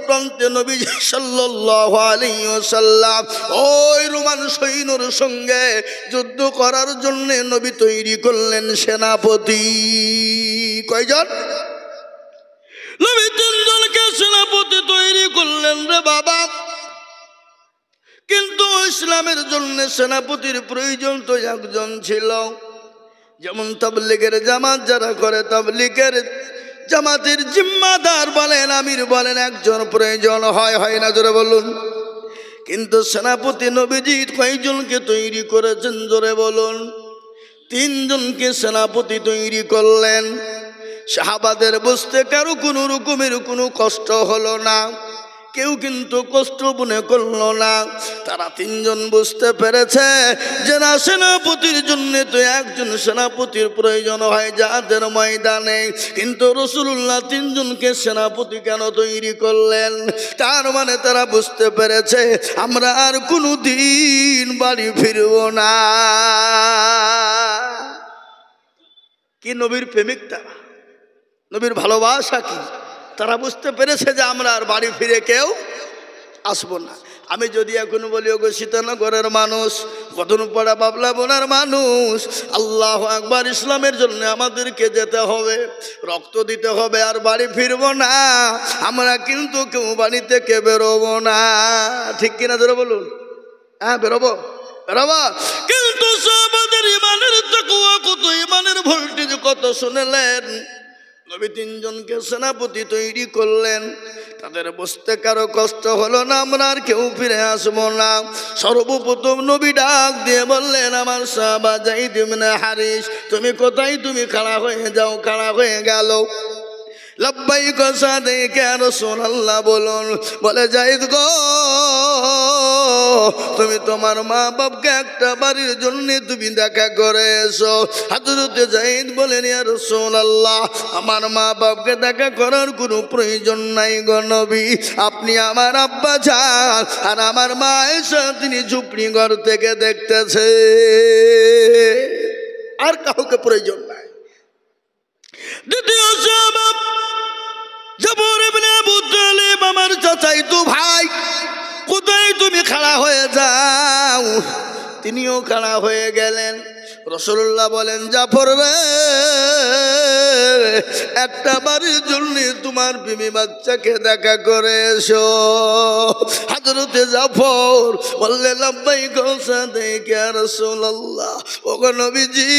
প্রান্তে নবীজি সাল্লাল্লাহু আলাইহি ওয়াসাল্লাম ওই রোমান সৈন্যর সঙ্গে যুদ্ধ করার জন্য নবী তৈরি করলেন সেনাপতি। কয়জন? নবী তিনজনকে সেনাপতি তৈরি করলেন রে বাবা। কিন্তু ইসলামের জন্য সেনাপতির প্রয়োজন তো একজন ছিল। যেমন তাবলীগের জামাত যারা করে, তাবলীগের জামাতের জিম্মাদার বলেন, আমির বলেন, একজন প্রয়োজন হয়, হয় না? জোরে বলুন। কিন্তু সেনাপতি নবীজি কয়জনকে তৈরি করেছেন? জোরে বলুন। তিনজনকে সেনাপতি তৈরি করলেন। সাহাবাদের বুঝতে কারো কোনো রকমের কোনো কষ্ট হলো না, কেউ কিন্তু কষ্ট মনে করলো না। তারা তিনজন বুঝতে পেরেছে যে না, সেনাপতির জন্য তো একজন সেনাপতির প্রয়োজন হয় যাদের ময়দানে। কিন্তু রাসূলুল্লাহ তিনজনকে সেনাপতি কেন তৈরি করলেন? তার মানে তারা বুঝতে পেরেছে আমরা আর কোনো দিন বাড়ি ফিরব না। কি নবীর প্রেমিক তারা, নবীর ভালোবাসা কি, তারা বুঝতে পেরেছে যে আমরা আর বাড়ি ফিরে কেউ আসবো না। আমি যদি এখন বলি ওগো সীতানগরের মানুষ, কদমপাড়া বাবলা বোনার মানুষ, আল্লাহু আকবার, ইসলামের জন্য আমাদেরকে যেতে হবে, রক্ত দিতে হবে, আর বাড়ি ফিরবো না, আমরা কিন্তু কেউ বাড়ি থেকে বেরোবো না। ঠিক কিনা জোরে বলুন? হ্যাঁ, বেরোবো, বেরোবো। কিন্তু সাহাবাদের ইমানের তাকওয়া কত, ইমানের ভোল্টেজ কত শুনলেন। নবী তিনজনকে সেনাপতি তৈরি করলেন। তাদের বুঝতে কারো কষ্ট হলো না আমরা আর কেউ ফিরে আসবো না। সর্বপ্রথম নবী ডাক দিয়ে বললেন, আমার সাহাবা যায়েদ ইবনে হারিস, তুমি কোথায়? তুমি খাড়া হয়ে যাও। খাড়া হয়ে গেল। লব্বাইক সাদাইক ইয়া রাসূলুল্লাহ বলুন। বলে, যায়েদ গো, তুমি তোমার মা বাপকে একটা বাড়ির জন্য তুমি দেখা করে এসো। হযরতে যায়েদ বলেন, ইয়া রাসূলুল্লাহ, আমার মা বাপকে দেখা করার কোনো প্রয়োজন নাই গো নবী, আপনি আমার আব্বা যান, আর আমার মা এসে তিনি ঝুপড়ি ঘর থেকে দেখতেছে, আর কাউকে প্রয়োজন নাই। দ্বিতীয় সাহাবা জাফর ইবনে আবু তালিব, আমার চাচাতো ভাই, কোথায়? তুমি খাড়া হয়ে যাও। তিনিও খাড়া হয়ে গেলেন। রাসূলুল্লাহ বলেন, জাফর রে, একটা বাড়ির জন্য তোমার বিবি বাচ্চাকে দেখা করে এসো। হযরতে জাফর বললেন, লব্বাইক সাদাইক ইয়া রাসূলুল্লাহ, ওগো নবীজি,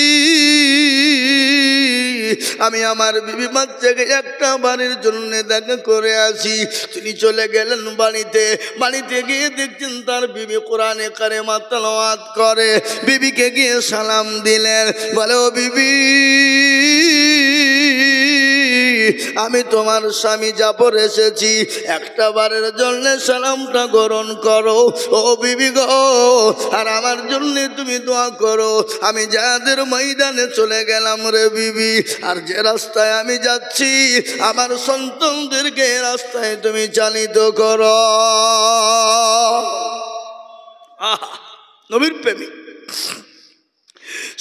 আমি আমার বিবি বাচ্চাকে একটা বাড়ির জন্য দেখা করে আসি। তিনি চলে গেলেন বাড়িতে। বাড়িতে গিয়ে দেখছেন তার বিবি কোরআনে কারিমা তেলাওয়াত করে। বিবিকে গিয়ে সালাম দিলেন। বলে, ও বিবি, আমি তোমার স্বামী জাফর এসেছি, একটা বারের জন্য সালামটা গ্রহণ করো। ও বিবি গো, আর আমার জন্য তুমি দোয়া করো। আমি যাদের ময়দানে চলে গেলাম রে বিবি, আর যে রাস্তায় আমি যাচ্ছি আমার সন্তানদেরকে রাস্তায় তুমি চালিত করো। নবীর প্রেমিক।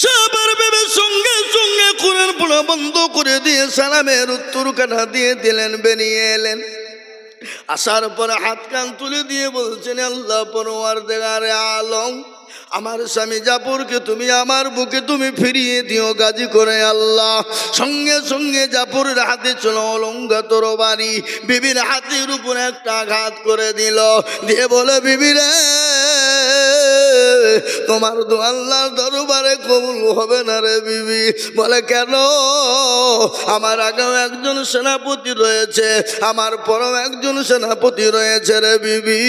সাহাবার বেবের সঙ্গে সঙ্গে কোরআন পড়া বন্ধ করে দিয়ে সালামের উত্তর কাটা দিয়ে দিলেন, বেরিয়ে এলেন। আসার পরে হাত কান তুলে দিয়ে বলছেন, আল্লাহ পরওয়ারদিগারে আলম, আমার স্বামী জাফরকে তুমি আমার বুকে তুমি ফিরিয়ে দিও গাজী করে আল্লাহ। সঙ্গে সঙ্গে জাফরের হাতে ছিল অলঙ্ঘা তরবারি। বিবির হাতের উপর একটা আঘাত করে দিল, দিয়ে বলে, বিবি রে, তোমার দোয়া আল্লাহর দরবারে কবুল হবে না রে বিবি। বলে, কেন? আমার আগেও একজন সেনাপতি রয়েছে, আমার পরেও একজন সেনাপতি রয়েছে রে বিবি,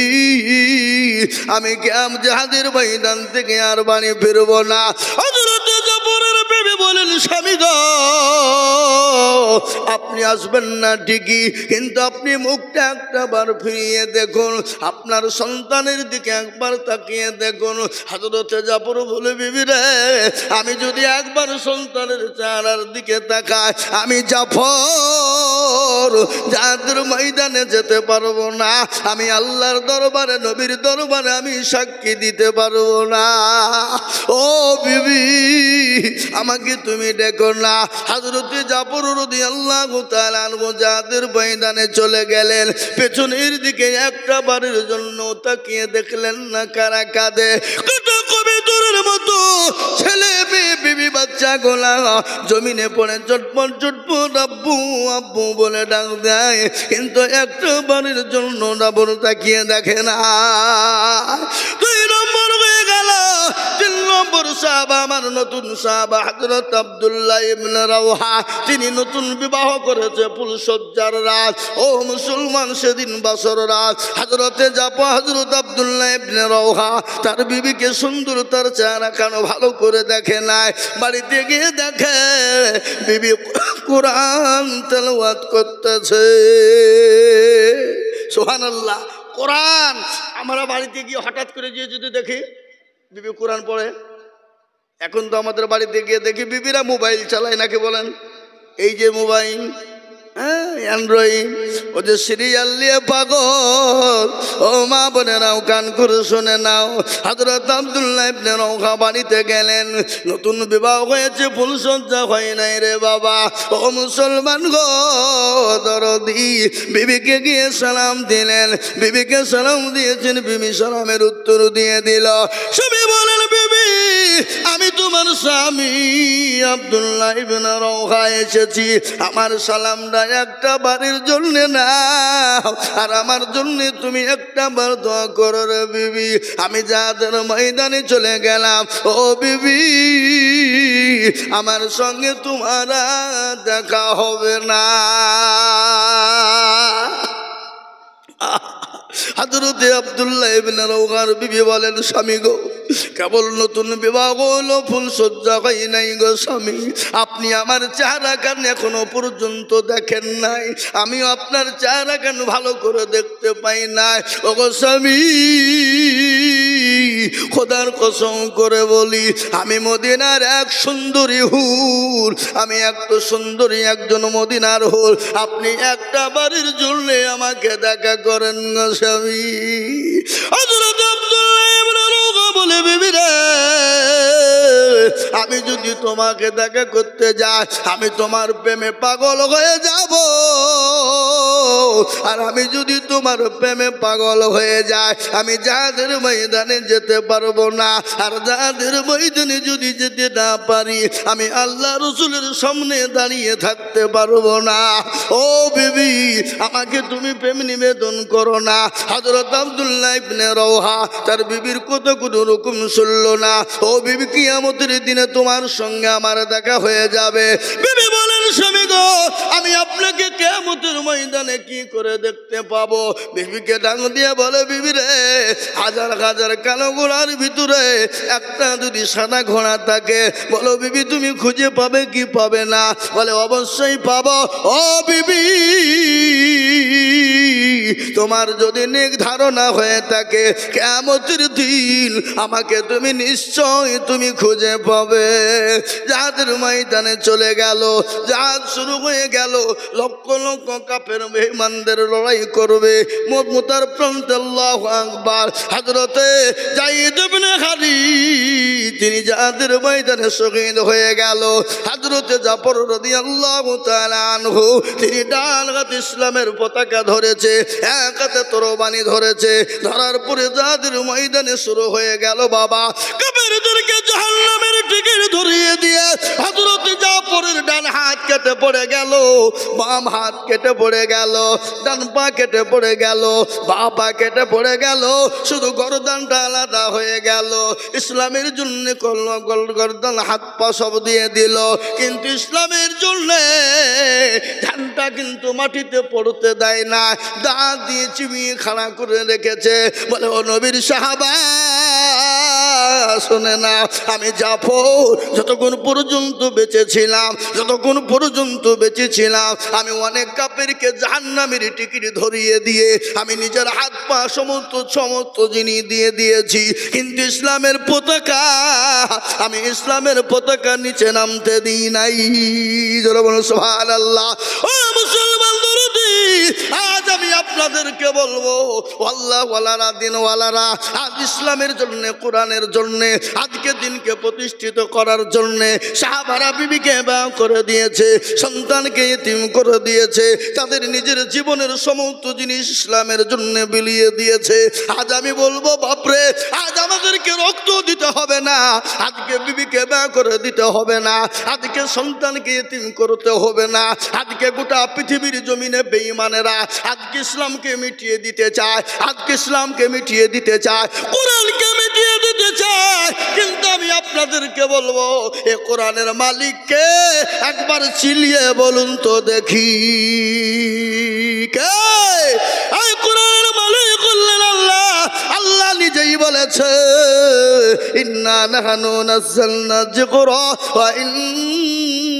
আমি জিহাদের ময়দান থেকে আর বাড়ি ফিরব না। হযরতে জাফরের বিবি বলেন, স্বামী গো, আপনি আসবেন না ঠিকই, কিন্তু আপনি মুখটা একটা বার ফিরিয়ে দেখুন, আপনার সন্তানের দিকে একবার তাকিয়ে দেখুন। হযরতে জাফর বলে, বিবি রে, আমি যদি একবার সন্তানের চেহারার দিকে তাকাই, আমি জাফর জাহাদের ময়দানে যেতে পারবো না, আমি আল্লাহর দরবারে নবীর দরবারে আমি সাক্ষী দিতে পারবো না। ও বিবি আমাকে তুমি দেখো না। হযরতে জাফর রাদিয়াল্লাহু তাআলা আনহু জাহাদের ময়দানে চলে গেলেন, পেছনের দিকে একটা বারের জন্য তাকিয়ে দেখলেন না কারা কাঁদে। কবিতরের মতো ছেলে মেয়ে বিবি বাচ্চা গোলা জমিনে পড়ে চটপট চটপট আব্বু আব্বু বলে ডাক দেয়, কিন্তু একটা বারের জন্য জাফর তাকিয়ে দেখে না। 2 নম্বর হয়ে গেল। 3 নম্বর সাহাবা আমার নতুন সাহাবা হযরত আব্দুল্লাহ ইবনে রাওহা, তিনি নতুন বিবাহ করেছে ফুলসজ্জার রাত। ও মুসলমান সেদিন বাসর রাত। হযরতে জাফর হযরত আব্দুল্লাহ ইবনে রাওহা তার বিবিকে সুন্দর তার চেহারা কেন ভালো করে দেখে নাই। বাড়িতে গিয়ে দেখে বিবি কোরআন তেলাওয়াত করতেছে। সুবহানাল্লাহ। কোরআন আমরা বাড়িতে গিয়ে হঠাৎ করে গিয়ে যদি দেখি বিবি কোরআন পড়ে, এখন তো আমাদের বাড়িতে গিয়ে দেখি বিবিরা মোবাইল চালায় নাকি বলেন? এই যে মোবাইল, হ্যাঁ অ্যান্ড্রয়েড, ও যে সিরিয়াল নিয়ে পাগল। ও মা বোনেরাও কান করে শুনে নাও। হযরত আব্দুল্লাহ ইবনে রাওহা বাড়িতে গেলেন, নতুন বিবাহ হয়েছে, ফুলসজ্জা হয় নাই রে বাবা। ও মুসলমান গো দরদি, বিবিকে গিয়ে সালাম দিলেন। বিবিকে সালাম দিয়েছেন, বিবি সালামের উত্তর দিয়ে দিল। স্বামী বলেন, বিবি আমি তোমার স্বামী আব্দুল্লাহ ইবনে রাওহা এসেছি, আমার সালামটা একটা বারের জন্য না, আর আমার জন্য তুমি একটা বার দোয়া করো রে বিবি। আমি জাহাদের ময়দানে চলে গেলাম, ও বিবি আমার সঙ্গে তোমার দেখা হবে না। হযরতে আব্দুল্লাহ ইবনে রাওহার বিবি বলেন, স্বামী গো কেবল নতুন বিবাহ হলো, ফুলসজ্জা হয় নাই গো স্বামী, আপনি আমার চেহারা কেন এখনো পর্যন্ত দেখেন নাই? আমিও আপনার চেহারা কেন ভালো করে দেখতে পাই নাই? ও গো স্বামী খোদার কসম করে বলি, আমি মদিনার এক সুন্দরী হুর, আমি এত সুন্দরী একজন মদিনার হুর, আপনি একটা বারের জন্য আমাকে দেখা করেন গো স্বামী। হযরত আব্দুল্লাহ ইবনে রাওহা বলে, বিবি রে আমি যদি তোমাকে দেখা করতে যাই আমি তোমার প্রেমে পাগল হয়ে যাব, আর আমি যদি তোমার প্রেমে পাগল হয়ে যাই আমি জাহাদের ময়দানে যেতে পারবো না, আর জাহাদের ময়দানে যদি যেতে না পারি আমি আল্লাহ রাসূলের সামনে দাঁড়িয়ে থাকতে পারবো না। ও বিবি আমাকে তুমি প্রেম নিবেদন করো না। হযরত আব্দুল্লাহ ইবনে রাওহা তার বিবির কত কোনো রকম শুনল না। ও বিবি কিয়ামতের দিনে তোমার সঙ্গে আমার দেখা হয়ে যাবে। বিবি বলেন, স্বামী গো আমি আপনাকে কিয়ামতের ময়দানে কি করে দেখতে পাবো? বিবিকে ডাক দিয়ে বলে, বিবি রে হাজার হাজার কালো ঘোড়ার ভিতরে একটা যদি সাদা ঘোড়া থাকে, বলো বিবি তুমি খুঁজে পাবে কি পাবে না? বলে অবশ্যই পাবো। ও বিবি তোমার যদি নেক ধারণা হয়ে থাকে কিয়ামতের দিন আমাকে তুমি নিশ্চয় তুমি খুঁজে পাবে। জাহাদের ময়দানে চলে গেল, জাহাজ শুরু হয়ে গেল, লক্ষ লক্ষ কাফের মেহমানদের লড়াই করবে মুতার প্রান্তে। আল্লাহু আকবার। হযরতে যায়েদ ইবনে খালিদ তিনি জাহাদের ময়দানে শহীদ হয়ে গেল। হযরতে জাফর রাদিয়াল্লাহু তাআলা আনহু তিনি ডান হাতে ইসলামের পতাকা ধরেছে, এক হাতে তরবারি ধরেছে, ধরার পরে জাহাদের ময়দানে শুরু হয়ে গেল বাবা কাফেরদেরকে জাহান্নামের টিকিট ধরিয়ে দিয়ে হযরত জাফরের ডান হাত কেটে পড়ে গেল, বাম হাত কেটে পড়ে গেল, ডান পা কেটে পড়ে গেল, বাঁ পা কেটে পড়ে গেল, শুধু গর্দানটা আলাদা হয়ে গেল। ইসলামের জন্য গর্দান হাত পা সব দিয়ে দিল, কিন্তু ইসলামের জন্য ধানটা কিন্তু মাটিতে পড়তে দেয় না, দাঁত দিয়ে চিবিয়ে খাড়া করে রেখেছে। বলে, ও নবীর সাহাবা শোনে না, আমি জাফর যতক্ষণ পর্যন্ত বেঁচেছিলাম আমি অনেক কাফেরকে জাহান্নামের টিকিট ধরিয়ে দিয়ে আমি নিজের হাত পা সমস্ত জিনিস দিয়ে দিয়েছি, কিন্তু ইসলামের পতাকা নিচে নামতে দিই নাই। সুবহানাল্লাহ। ও মুসলমান দরদি আজ আমি আপনাদেরকে বলবো আল্লাহ ওয়ালারা দিনওয়ালারা আজ ইসলামের জন্য কোরআনের জন্য আজকে দিনকে প্রতিষ্ঠিত করার জন্য সাহাবারা বিবিকে বিবাহ করে দিয়েছে, সন্তানকে ইতিম করে দিয়েছে, তাদের নিজের জীবনের সমস্ত জিনিস ইসলামের জন্য বিলিয়ে দিয়েছে। আজ আমি বলবো বাপরে, আজ আমাদেরকে রক্ত দিতে হবে না, আজকে বিবিকে বিবাহ করে দিতে হবে না, আজকে সন্তানকে ইতিম করতে হবে না। আজকে গোটা পৃথিবীর জমিনে বেঈমানেরা আজকে ইসলামকে মিটিয়ে দিতে চায়, আজকে ইসলামকে মিটিয়ে দিতে চায়, কোরআনকে মিটিয়ে দিতে চায়। কিন্তু আমি আপনাদেরকে বলবো এ কোরআনের মালিককে একবার চিলিয়ে বলুন তো দেখি, কে এই কোরআনের মালিক? বললেন আল্লাহ। আল্লাহ নিজেই বলেছে ইন্না নাহনু নাযালনা যিকরা ওয়া ইন্না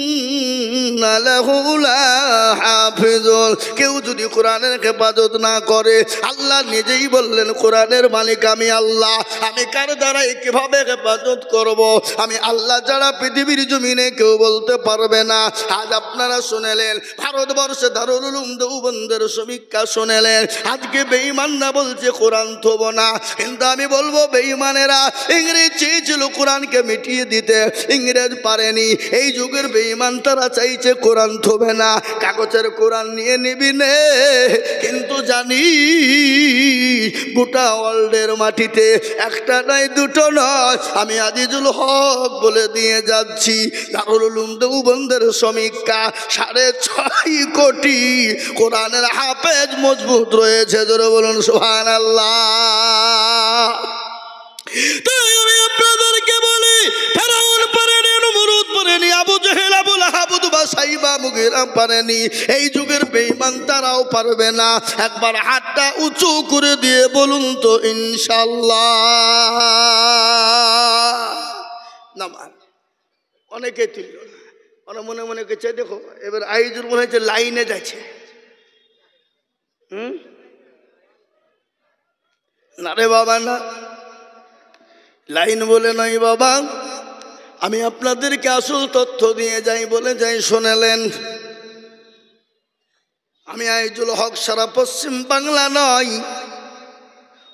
লাহু লাহাফিজুন। কেউ যদি কোরআনের হেফাজত না করে, আল্লাহ নিজেই বললেন কোরআনের মালিক আমি আল্লাহ, আমি কার দ্বারাই কিভাবে হেফাজত করব? আমি আল্লাহ যারা পৃথিবীর জমিনে কেউ বলতে পারবে না। আজ আপনারা শুনেলেন ভারতবর্ষে দারুল উলুম দেওবন্দের সমীক্ষা শুনেলেন, আজকে বেঈমানরা বলছে কোরআন থব না। কিন্তু আমি বলবো বেঈমানেরা ইংরেজ চেয়েছিল কোরআনকে মিটিয়ে দিতে, ইংরেজ পারেনি। এই যুগের বেঈমান তারা চাইছে কোরআন থবে না, কাগজের কোরআন নিয়ে নিবি নে। কিন্তু জানি গোটা ওয়ার্ল্ডের মাটিতে একটা নয় দুটো নয়, আমি আজিজুল হক বলে দিয়ে যাচ্ছি দারুল উলুম দেওবন্দের সমীক্ষা 6.5 কোটি কোরআনের হাফেজ মজবুত রয়েছে। জোরে বলুন সুবহানাল্লাহ। তাই আমি আপনাদেরকে বলি ফেরাউন পারেনি, নমরুদ পারেনি, আবু জেহেল, আবু লাহাব, উতবা, সাইবা, মুগীরা পারেনি। এই যুগের বেঈমান তারাও পারবে না। একবার হাতটা উঁচু করে দিয়ে বলুন তো ইনশাআল্লাহ। নামান অনেকে তুলল না, ওরা মনে মনে করছে দেখো এবার আইজুর মনে হচ্ছে লাইনে যাচ্ছে। না রে বাবা না, লাইন বলে নয় বাবা, আমি আপনাদেরকে আসল তথ্য দিয়ে যাই বলে যাই। শোনালেন আমি আইজুল হক সারা পশ্চিম বাংলা নয়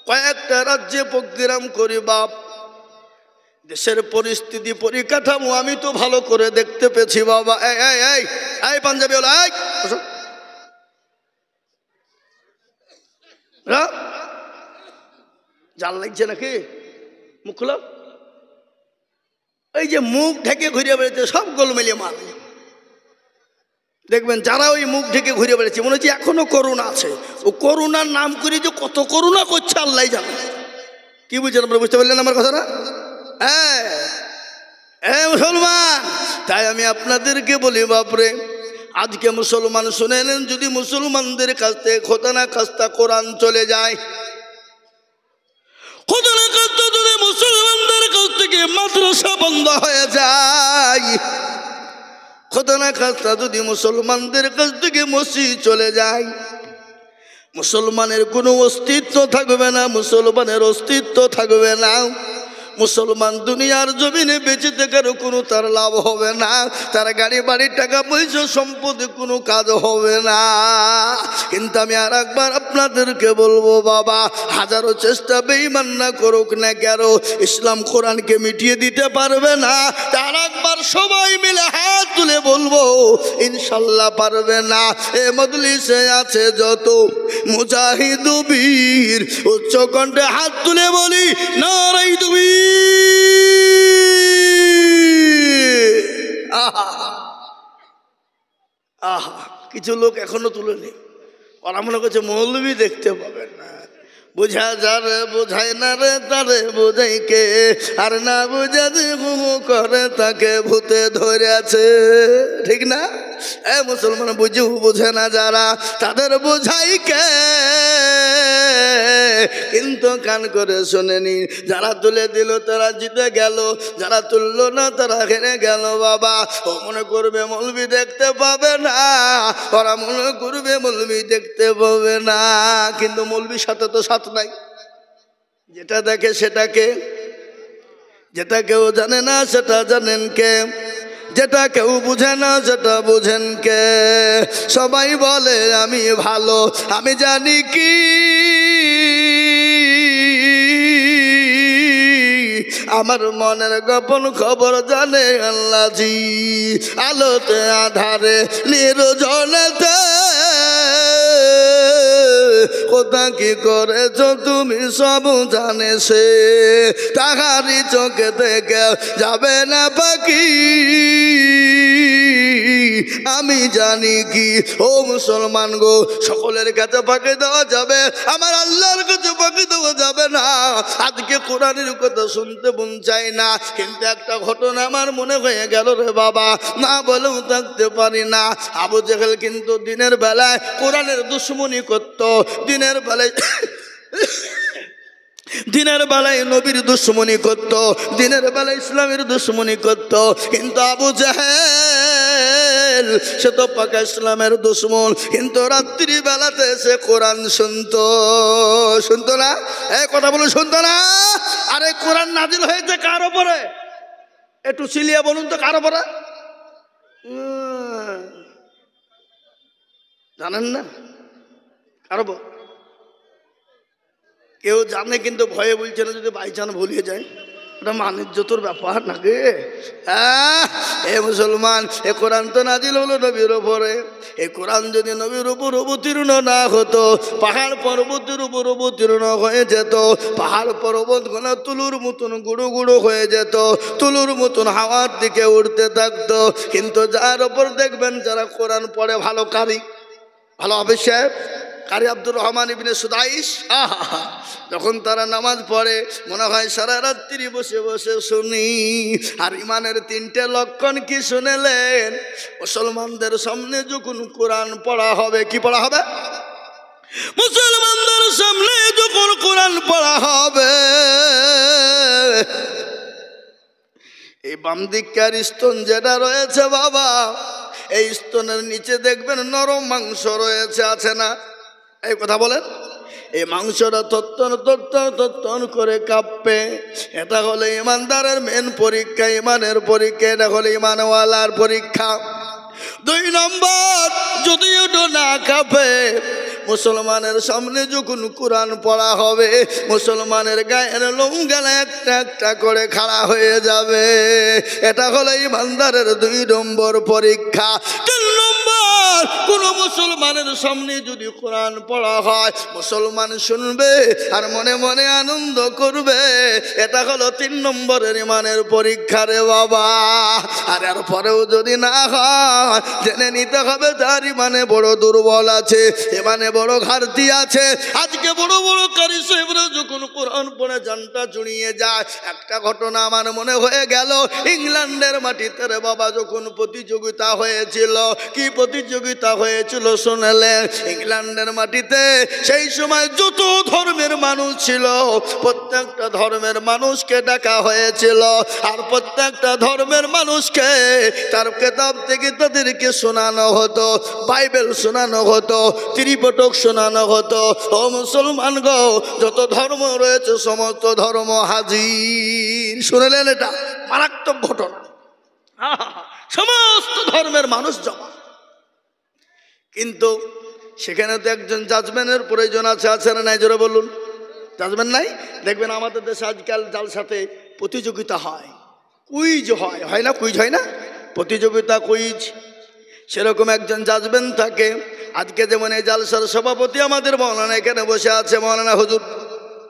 কয়েকটা রাজ্যে প্রোগ্রাম করি বাপ। দেশের পরিস্থিতি পরিকাঠামো আমি তো ভালো করে দেখতে পেয়েছি বাবা। এই পাঞ্জাবি হলো জাল লাগছে নাকি? মুখ খুলো। এই যে মুখ ঢেকে ঘুরে বেড়েছে সব গোলমেলে মাল। দেখবেন যারা ওই মুখ ঢেকে ঘুরে বেড়েছে মনে হচ্ছে এখনো করোনা আছে। ও করোনার নাম করে যে কত করোনা করছে আল্লাহ জানে। কি বুঝছেন আপনারা? বুঝতে পারলেন আমার কথাটা? হ্যাঁ মুসলমান, তাই আমি আপনাদেরকে বলি বাপরে, আজকে মুসলমান শুনেলেন যদি মুসলমানদের কাছ থেকে খোদা না খাস্তা কোরআন চলে যায়, খোদা না খাস্তা যদি মুসলমানদের কাছ থেকে মাদ্রাসা বন্ধ হয়ে যায়, খোদা না খাস্তা যদি মুসলমানদের কাছ থেকে মসজিদ চলে যায়, মুসলমানের কোনো অস্তিত্ব থাকবে না, মুসলমানের অস্তিত্ব থাকবে না। মুসলমান দুনিয়ার জমিনে বেঁচে থাকার কোনো তার লাভ হবে না, তার গাড়ি বাড়ি টাকা পয়সা সম্পদে কোনো কাজ হবে না। কিন্তু আমি আর একবার আপনাদেরকে বলবো বাবা, হাজারো চেষ্টা বেঈমান না করুক না কেন, ইসলাম কোরআনকে মিটিয়ে দিতে পারবে না। তার একবার সবাই মিলে হাত তুলে বলবো ইনশাল্লাহ পারবে না। এ মজলিসে আছে যত মুজাহিদ বীর, উচ্চ কণ্ঠে হাত তুলে বলি নারায়ে তাকবীর। আহা, কিছু লোক এখনো তুলেনি। ওরা মনে করছে মৌলবি দেখতে পাবেন না। বুঝা যারে বোঝায় না রে তারে বোঝাই কে, আর না বুঝা যে হুহু করে তাকে ভূতে ধরে আছে। ঠিক না? এ মুসলমান বুঝেও বোঝে না যারা, তাদের বোঝাই কে? কিন্তু কান করে শোনেনি। যারা তুলে দিল তারা জিতে গেল, যারা তুললো না তারা হেরে গেল বাবা। ও মনে করবে মৌলবি দেখতে পাবে না, ওরা মনে করবে মৌলবি দেখতে পাবে না। কিন্তু মৌলবির সাথে তো সাথ নাই। যেটা দেখে সেটাকে, যেটা কেউ জানে না সেটা জানেন কে? যেটা কেউ বুঝে না সেটা বুঝেন কে? সবাই বলে আমি ভালো, আমি জানি কি আমার মনের গোপন খবর জানে আল্লাহজি। আলোতে আধারে নির্জনেতে কোথা কি করেছ তুমি সব জানে সে, তাহারি চোখে থেকে যাবে না পাখি আমি জানি কি। ও মুসলমান গো, সকলের কাছে ফাঁকি দেওয়া যাবে, আমার আল্লাহর কাছে ফাঁকি দেওয়া যাবে না। আজকে কোরআনের কথা শুনতে মন চাই না, কিন্তু একটা ঘটনা আমার মনে হয়ে গেল রে বাবা, না বলেও থাকতে পারি না। আবু জেহেল কিন্তু দিনের বেলায় কোরআনের দুশমনি করত, দিনের বেলায় নবীর দুশমনি করত, দিনের বেলায় ইসলামের দুশমনি করত। কিন্তু আবু জেহেল সে তো পাকা ইসলামের দুশমন, কিন্তু রাত্রি বেলাতে সে কোরআন শুনতো না। এই কথা বলো, শুনতো না? আরে কোরআন নাজিল হয়েছে কার উপরে? একটু চিলিয়ে বলুন তো, কার উপরে? জানেন না কার উপর? কেউ জানে কিন্তু ভয়ে বলছে না, যদি বাইচান ভুলিয়ে যায় ওটা মানিজ্যতর ব্যাপার নাকি? এ মুসলমান, এ কোরআন তো নাজিল হলো নবীর উপরে। এই কোরআন যদি নবীর উপর অবতীর্ণ না হতো, পাহাড় পর্বতের উপর অবতীর্ণ হয়ে যেত, পাহাড় পর্বত গুলো তুলুর মতন গুঁড়ো গুঁড়ো হয়ে যেত, তুলুর মতন হাওয়ার দিকে উঠতে থাকতো। কিন্তু যার ওপর দেখবেন যারা কোরআন পড়ে ভালো কারি, ভালো হাফেজ সাহেব, কারি আব্দুর রহমান ইবনে সুদাইস, যখন তারা নামাজ পড়ে মনে হয় সারা রাত্রি বসে বসে শুনি। আর ইমানের তিনটে লক্ষণ কি শুনেলেন? মুসলমানদের সামনে যখন কোরআন পড়া হবে, কি পড়া হবে? মুসলমানদের সামনে যখন কোরআন পড়া হবে, এই বাম দিককার স্তন যেটা রয়েছে বাবা, এই স্তনের নিচে দেখবেন নরম মাংস রয়েছে, আছে না? এই কথা বলেন। এই মাংসটা তত্তন করে কাঁপবে। এটা হলো ইমানদারের মেন পরীক্ষা, ইমানের পরীক্ষা। এটা হলো ইমানওয়ালার পরীক্ষা। 2 নম্বর, যদি ওটা না কাঁপে, মুসলমানের সামনে যখন কোরআন পড়া হবে, মুসলমানের গায়ের লোমগুলো একটা একটা করে খাড়া হয়ে যাবে। এটা হলো ইমানদারের 2 নম্বর পরীক্ষা। 3 নম্বর, কোন মুসলমানের সামনে যদি কোরআন পড়া হয়, মুসলমান শুনবে আর মনে মনে আনন্দ করবে। এটা হলো 3 নম্বরের ইমানের পরীক্ষা রে বাবা। আর এর পরেও যদি না হয়, জেনে নিতে হবে তার ইমানে বড় দুর্বল আছে, ইমানে বড় ঘাটতি আছে। আজকে বড় বড় কারি সাহেবরা যখন কোরআন পড়ে জানটা জুড়িয়ে যায়। একটা ঘটনা আমার মনে হয়ে গেল, ইংল্যান্ডের মাটিতে রে বাবা যখন প্রতিযোগিতা হয়েছিল। কি প্রতিযোগিতা হয়েছিল শুনলেন? ইংল্যান্ডের মাটিতে সেই সময় যত ধর্মের মানুষ ছিল, প্রত্যেকটা ধর্মের মানুষকে ডাকা হয়েছিল। আর প্রত্যেকটা ধর্মের মানুষকে তার কিতাব থেকে তাদেরকে শোনানো হতো, বাইবেল শোনানো হতো, ত্রিপিটক শোনানো হতো। ও মুসলমান গো, যত ধর্ম রয়েছে সমস্ত ধর্ম হাজির। শুনলেন? এটা মারাত্মক ঘটনা। সমস্ত ধর্মের মানুষ জমা। কিন্তু সেখানে তো একজন জাজমেন্টের প্রয়োজন আছে, আছে না নাই? জোরে বলুন। জাজমেন্ট নাই? দেখবেন আমাদের দেশে আজকাল জালসাতে প্রতিযোগিতা হয়, কুইজ হয়, হয় না? কুইজ হয় না? প্রতিযোগিতা, কুইজ। সেরকম একজন জাজমেন্ট থাকে। আজকে যেমন এই জালসার সভাপতি আমাদের মৌলানা এখানে বসে আছে, মৌলানা হুজুর,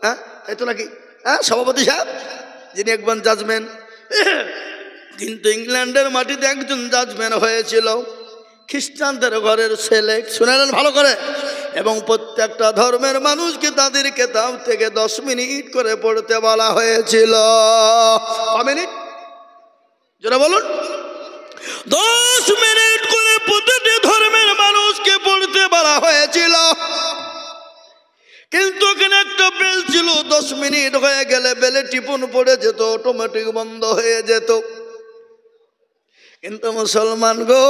হ্যাঁ তাই তো নাকি? হ্যাঁ, সভাপতি সাহেব যিনি একজন জাজমেন্ট। কিন্তু ইংল্যান্ডের মাটিতে একজন জাজমেন্ট হয়েছিল, খ্রিস্টানদের ঘরের ছেলে। শুনেলেন ভালো করে? এবং প্রত্যেকটা ধর্মের মানুষকে তাদের কিতাব থেকে 10 মিনিট করে পড়তে বলা হয়েছিল। ক মিনিট? যেটা বলুন। 10 মিনিট করে প্রতিটি ধর্মের মানুষকে পড়তে বলা হয়েছিল। কিন্তু ওখানে একটা বেল ছিল, 10 মিনিট হয়ে গেলে বেলে টিপুন পড়ে যেত, অটোমেটিক বন্ধ হয়ে যেত। কিন্তু মুসলমান গো,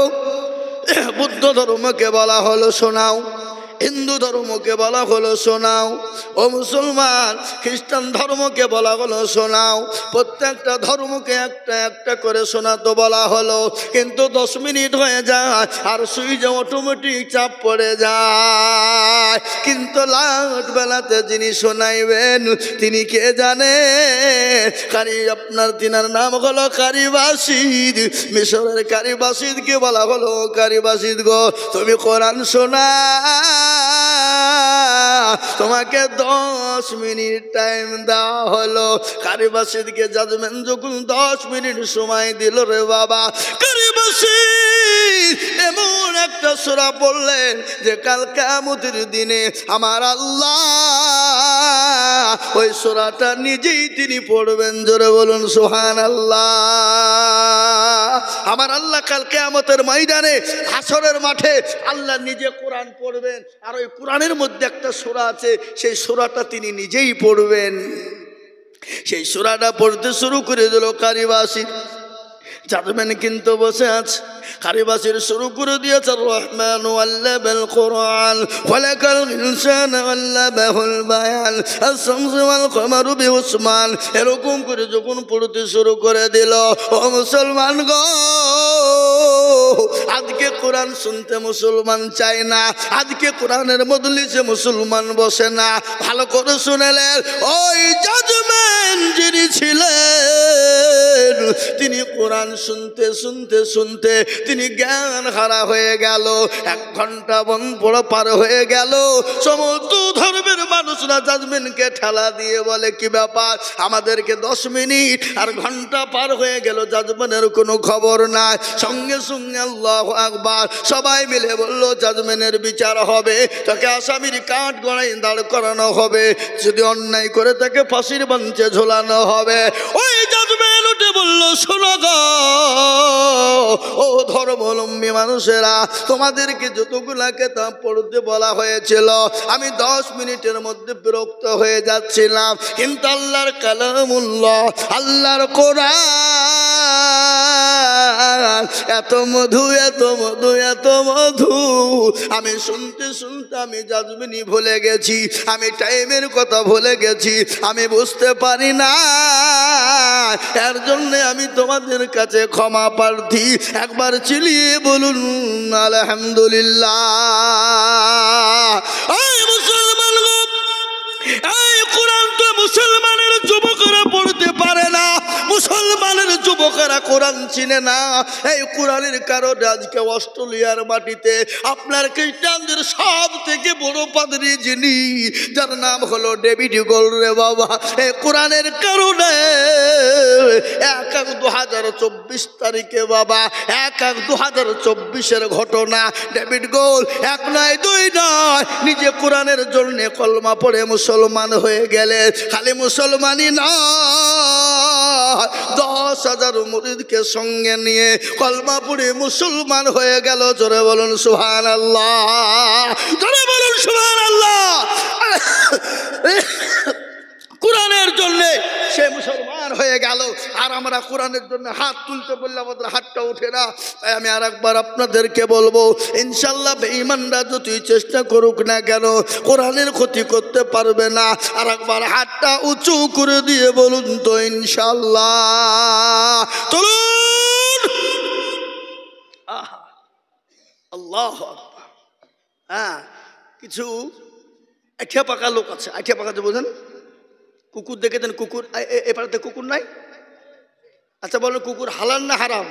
বুদ্ধ ধর্মকে বলা হলো শোনাও, হিন্দু ধর্মকে বলা হলো শোনাও, ও মুসলমান খ্রিস্টান ধর্মকে বলা হলো শোনাও। প্রত্যেকটা ধর্মকে একটা একটা করে শোনাতে বলা হলো, কিন্তু 10 মিনিট হয়ে যায় আর সুইচে অটোমেটিক চাপ পড়ে যায়। কিন্তু লাট বেলাতে যিনি শোনাইবেন তিনি কে জানে? তিনার নাম হলো কারি বাসিদ। মিশরের কারি বাসিদকে বলা হলো, কারি বাসিদ গো তুমি কোরআন শোনা, তোমাকে 10 মিনিট টাইম দেওয়া হলো। কারি বাসিদকে জাজমেন্ট যখন 10 মিনিট সময় দিল রে বাবা, কারি বাসিদ এমন একটা সূরা পড়লেন যে কাল কিয়ামতের দিনে আমার আল্লাহ ওই সূরাটা নিজেই তিনি পড়বেন। জোরে বলুন সুবহানাল্লাহ। আমার আল্লাহ কাল কিয়ামতের ময়দানে হাসরের মাঠে আল্লাহ নিজে কোরআন পড়বেন, আর ওই কোরআনের মধ্যে একটা সূরা আছে, সেই সূরাটা তিনি নিজেই পড়বেন। সেই সূরাটা পড়তে শুরু করে দিল কারি বাসিদ। জাজমেন কিন্তু বসে আছে, কারি বাসির শুরু করে দিয়েছে রহমান আল্লামাল কোরআন খলাকাল ইনসান আল্লামাহুল বায়ান আশ-শামসু ওয়াল কমারু বিউসমান। এরকম করে যখন পড়তে শুরু করে দিল, ও মুসলমান গো আজকে কোরআন শুনতে মুসলমান চায় না, আজকে কোরআনের মজলিসে মুসলমান বসে না। ভালো করে শুনেলেন, ওই জাজমেন যিনি ছিলেন তিনি কোরআন শুনতে শুনতে শুনতে তিনি জ্ঞান হারা হয়ে গেল। 1 ঘন্টা পড়া পার হয়ে গেল। সমস্ত ধর্মের মানুষরা জাজমেনকে ঠেলা দিয়ে বলে, কি ব্যাপার আমাদেরকে 10 মিনিট আর ঘন্টা পার হয়ে গেল, জাজমেনের কোনো খবর নাই। সঙ্গে সঙ্গে আল্লাহু আকবার সবাই মিলে বলল, জাজমেনের বিচার হবে, তাকে আসামির কাঠ গড়াই দাঁড় করানো হবে, যদি অন্যায় করে তাকে ফাঁসির মঞ্চে ঝোলানো হবে। ওই জাজমেন উঠে বলল, শোনো গো ও ধর্মাবলম্বী মানুষেরা, তোমাদেরকে যতগুলা কিতাব পড়তে বলা হয়েছিল আমি 10 মিনিটের মধ্যে বিরক্ত হয়ে যাচ্ছিলাম, কিন্তু আল্লাহর কালামুল্লাহ, আল্লাহর কোরআন এত মধু এত মধু এত মধু, আমি শুনতে শুনতে আমি জাজমেনি ভুলে গেছি, আমি টাইমের কথা ভুলে গেছি, আমি বুঝতে পারি না। এর জন্য আমি তোমাদের কাছে ক্ষমা প্রার্থী। একবার চিলিয়ে বলুন আলহামদুলিল্লাহ। এই মুসলমান গো, এই কোরআন তো মুসলমানের যুবকরা পড়তে পারে না, মুসলমানের যুবকেরা কোরআন চিনে না। এই কোরআনের কারণে আজকে অস্ট্রেলিয়ার মাটিতে আপনার খ্রিস্টানদের সব থেকে বড় পাদ্রী যিনি, যার নাম হলো ডেভিড গোল্ড রে বাবা, এই কোরআনের কারণে 1/1/2024 তারিখে বাবা, 1/1/2024 ঘটনা। ডেভিড গোল্ড 1 নয় 2 নয়, নিজে কোরআনের জন্য কলমা পড়ে মুসলমান হয়ে গেলে। খালি মুসলমানই না, 10,000 মুরিদকে সঙ্গে নিয়ে কলমা পড়ে মুসলমান হয়ে গেল। জোরে বলুন সুবহানাল্লাহ, জোরে বলুন সুবহানাল্লাহ। কোরআনের জন্য সে মুসলমান হয়ে গেল, আর আমরা কোরআনের জন্য হাত তুলতে বললে আমাদের হাতটা ওঠে না। তাই আমি আর একবার আপনাদেরকে বলবো, ইনশাল্লাহ বেঈমানরা যতই চেষ্টা করুক না কেন কোরআনের ক্ষতি করতে পারবে না। আর একবার হাতটা উঁচু করে দিয়ে বলুন তো ইনশাল্লাহ। চলুন আল্লাহু আকবার। হ্যাঁ, কিছু আঠা পাকা লোক আছে, আঠা পাকাতে বোঝেন, কুকুর দেখেছেন? কুকুর এ পাড়াতে কুকুর নাই? আচ্ছা বলেন, কুকুর হালাল না হারাম?